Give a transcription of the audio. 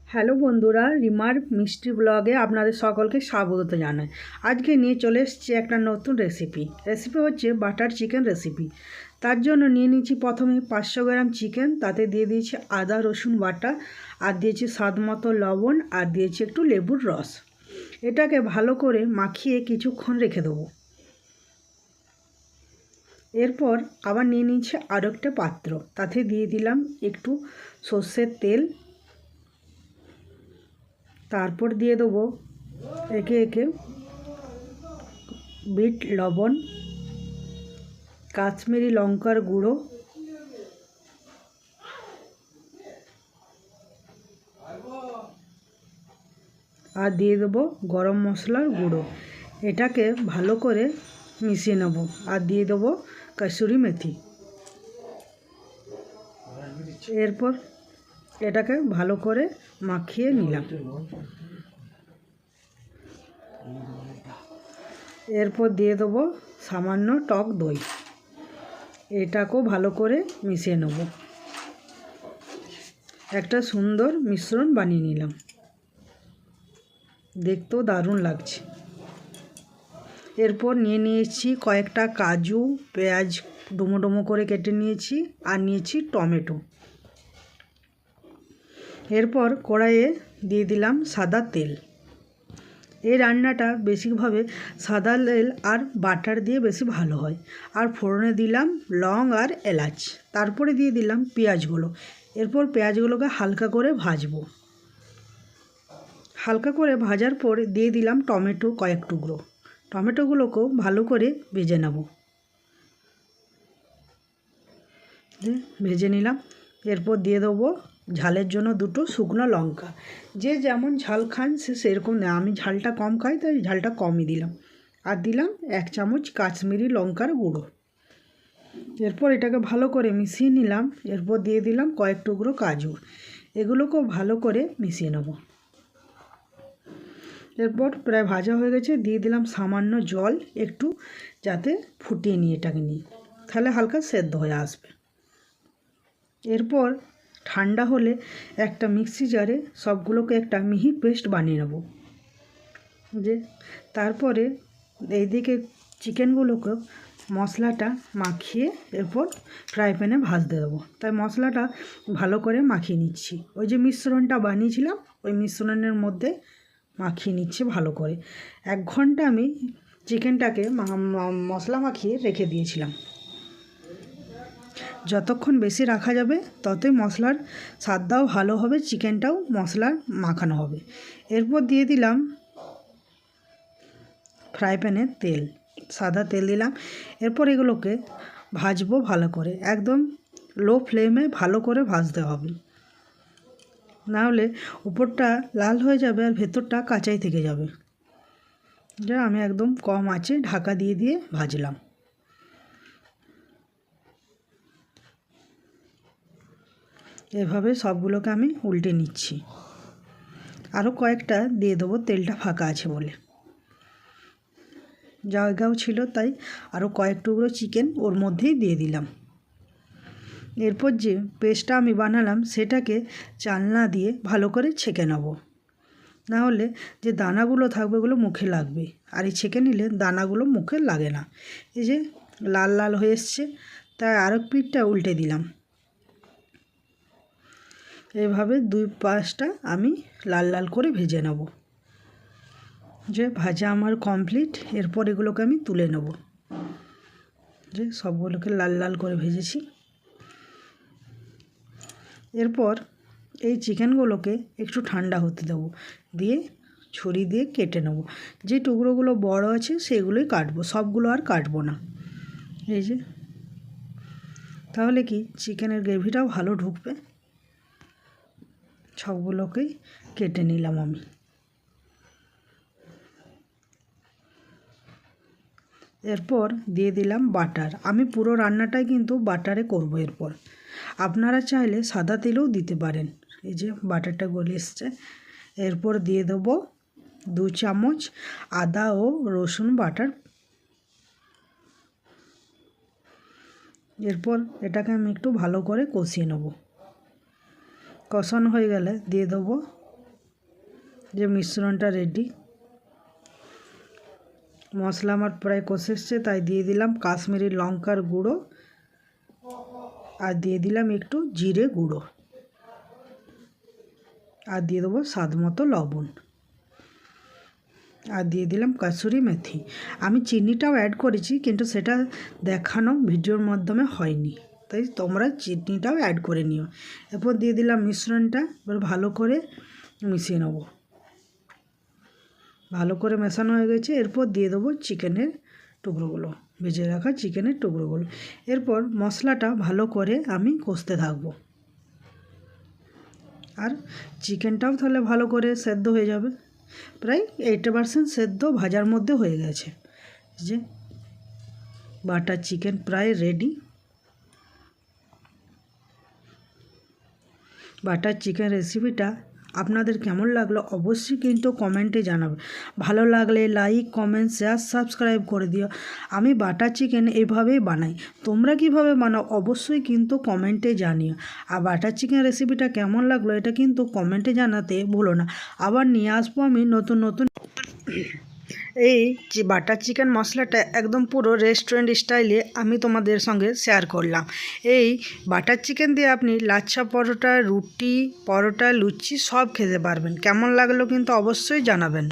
Hello বন্ধুরা, রিমার মিষ্টি ব্লগে আপনাদের সকলকে স্বাগত জানাই। আজকে নিয়ে চলে এসেছি একটা নতুন রেসিপি হচ্ছে বাটার চিকেন রেসিপি। তার জন্য নিয়ে নিয়েছি প্রথমে 500 গ্রাম চিকেন, তাতে দিয়ে দিয়েছি আদা রসুন বাটা, আর দিয়েছি স্বাদ মতো লবণ, আর দিয়েছি একটু লেবুর রস। এটাকে ভালো করে মাখিয়ে কিছুক্ষণ রেখে দেবো। এরপর আবার নিয়ে নিয়েছি আরও একটা পাত্র, তাতে দিয়ে দিলাম একটু সর্ষের তেল। তারপর দিয়ে দেবো একে একে বিট লবণ, কাশ্মীরি লঙ্কার গুঁড়ো, আর দিয়ে দেবো গরম মশলার গুঁড়ো। এটাকে ভালো করে মিশিয়ে নেব। আর দিয়ে দেবো কসুরি মেথি। এরপর এটাকে ভালো করে মাখিয়ে নিলাম। এরপর দিয়ে দেবো সামান্য টক দই। এটাকেও ভালো করে মিশিয়ে নেব। একটা সুন্দর মিশ্রণ বানিয়ে নিলাম, দেখতেও দারুণ লাগছে। এরপর নিয়ে নিয়েছি কয়েকটা কাজু, পেঁয়াজ ডুমো ডুমো করে কেটে নিয়েছি, আর নিয়েছি টমেটো। এরপর কড়াইয়ে দিয়ে দিলাম সাদা তেল। এই রান্নাটা বেশিরভাবে সাদা তেল আর বাটার দিয়ে বেশি ভালো হয়। আর ফোড়নে দিলাম লং আর এলাচ। তারপরে দিয়ে দিলাম পেঁয়াজগুলো। এরপর পেঁয়াজগুলোকে হালকা করে ভাজবো। হালকা করে ভাজার পর দিয়ে দিলাম টমেটো কয়েক টুকরো। টমেটোগুলোকেও ভালো করে ভেজে নেব। ভেজে নিলাম। এরপর দিয়ে দেবো ঝালের জন্য 2টো শুকনো লঙ্কা। যে যেমন ঝাল খান সে সেরকম নেয়। আমি ঝালটা কম খাই, তাই ঝালটা কমই দিলাম। আর দিলাম 1 চামচ কাশ্মীরি লঙ্কার গুঁড়ো। এরপর এটাকে ভালো করে মিশিয়ে নিলাম। এরপর দিয়ে দিলাম কয়েক টুকরো কাজু। এগুলোকেও ভালো করে মিশিয়ে নেব। এরপর প্রায় ভাজা হয়ে গেছে, দিয়ে দিলাম সামান্য জল একটু, যাতে ফুটিয়ে নিই এটাকে নিয়ে, তাহলে হালকা সেদ্ধ হয়ে আসবে। এরপর ঠান্ডা হলে একটা মিক্সি জারে সবগুলোকে একটা মিহি পেস্ট বানিয়ে নেব। তারপরে এইদিকে চিকেনগুলোকে মশলাটা মাখিয়ে এরপর ফ্রাই প্যানে ভাজতে দেবো। তাই মশলাটা ভালো করে মাখিয়ে নিচ্ছি। ওই যে মিশ্রণটা বানিয়েছিলাম ওই মিশ্রণের মধ্যে মাখিয়ে নিচ্ছি ভালো করে। 1 ঘন্টা আমি চিকেনটাকে মশলা মাখিয়ে রেখে দিয়েছিলাম। যতক্ষণ বেশি রাখা যাবে ততই মশলার স্বাদটাও ভালো হবে, চিকেনটাও মশলার মাখানো হবে। এরপর দিয়ে দিলাম ফ্রাই প্যানে তেল, সাদা তেল দিলাম। এরপর এগুলোকে ভাজবো ভালো করে, একদম লো ফ্লেমে ভালো করে ভাজতে হবে, নাহলে উপরটা লাল হয়ে যাবে আর ভেতরটা কাঁচাই থেকে যাবে। যা আমি একদম কম আঁচে ঢাকা দিয়ে দিয়ে ভাজলাম। এভাবে সবগুলোকে আমি উল্টে নিচ্ছি। আরও কয়েকটা দিয়ে দেবো, তেলটা ফাঁকা আছে বলে, জায়গাও ছিল তাই আরও কয়েক টুকরো চিকেন ওর মধ্যেই দিয়ে দিলাম। এরপর যে পেস্টটা আমি বানালাম সেটাকে চালনা দিয়ে ভালো করে ছেঁকে নেব, নাহলে যে দানাগুলো থাকবে ওগুলো মুখে লাগবে। আর এই ছেঁকে নিলে দানাগুলো মুখে লাগে না। এই যে লাল লাল হয়ে এসছে, তাই আরেক পিঠটা উল্টে দিলাম। এভাবে 2 পাশটা আমি লাল লাল করে ভেজে নেব। যে ভাজা আমার কমপ্লিট। এরপর এগুলোকে আমি তুলে নেব। যে সবগুলোকে লাল লাল করে ভেজেছি। এরপর এই চিকেনগুলোকে একটু ঠান্ডা হতে দেবো, দিয়ে ছুরি দিয়ে কেটে নেব। যে টুকরোগুলো বড় আছে সেগুলোই কাটবো, সবগুলো আর কাটবো না। এই যে, তাহলে কি চিকেনের গ্রেভিটাও ভালো ঢুকবে। সবগুলোকেই কেটে নিলাম আমি। এরপর দিয়ে দিলাম বাটার। আমি পুরো রান্নাটাই কিন্তু বাটারে করব। এরপর আপনারা চাইলে সাদা তেলেও দিতে পারেন। এই যে বাটারটা গলে এসছে। এরপর দিয়ে দেবো 2 চামচ আদা ও রসুন বাটার। এরপর এটাকে আমি একটু ভালো করে কষিয়ে নেব। কষানো হয়ে গেলে দিয়ে দেবো যে মিশ্রণটা রেডি। মশলা আমার প্রায় কষে এসছে, তাই দিয়ে দিলাম কাশ্মীরি লঙ্কার গুঁড়ো আর দিয়ে দিলাম একটু জিরে গুঁড়ো আর দিয়ে দেবো স্বাদ মতো লবণ আর দিয়ে দিলাম কাসুরি মেথি। আমি চিনিটাও অ্যাড করেছি, কিন্তু সেটা দেখানো ভিডিওর মাধ্যমে হয়নি, তাই তোমরা চিনিটাও অ্যাড করে নিও। এরপর দিয়ে দিলাম মিশ্রণটা, এবার ভালো করে মিশিয়ে নেব। ভালো করে মেশানো হয়ে গেছে। এরপর দিয়ে দেবো চিকেনের টুকরোগুলো, ভেজে রাখা চিকেনের টুকরোগুলো। এরপর মশলাটা ভালো করে আমি কষতে থাকবো, আর চিকেনটাও তাহলে ভালো করে সেদ্ধ হয়ে যাবে। প্রায় 80% সেদ্ধ ভাজার মধ্যে হয়ে গেছে। যে বাটার চিকেন প্রায় রেডি। বাটার চিকেন রেসিপিটা আপনাদের কেমন লাগলো অবশ্যই কিন্তু কমেন্টে জানাবে। ভালো লাগলে লাইক, কমেন্ট, শেয়ার, সাবস্ক্রাইব করে দিও। আমি বাটার চিকেন এভাবেই বানাই, তোমরা কিভাবে বানাও অবশ্যই কিন্তু কমেন্টে জানিও। আর বাটার চিকেন রেসিপিটা কেমন লাগলো এটা কিন্তু কমেন্টে জানাতে ভুলো না। আবার নিয়ে আসবো আমি নতুন নতুন। এই যে বাটার চিকেন মশলাটা একদম পুরো রেস্টুরেন্ট স্টাইলে আমি তোমাদের সঙ্গে শেয়ার করলাম। এই বাটার চিকেন দিয়ে আপনি লাচ্ছা পরোটা, রুটি, পরোটা, লুচি সব খেতে পারবেন। কেমন লাগলো কিন্তু অবশ্যই জানাবেন।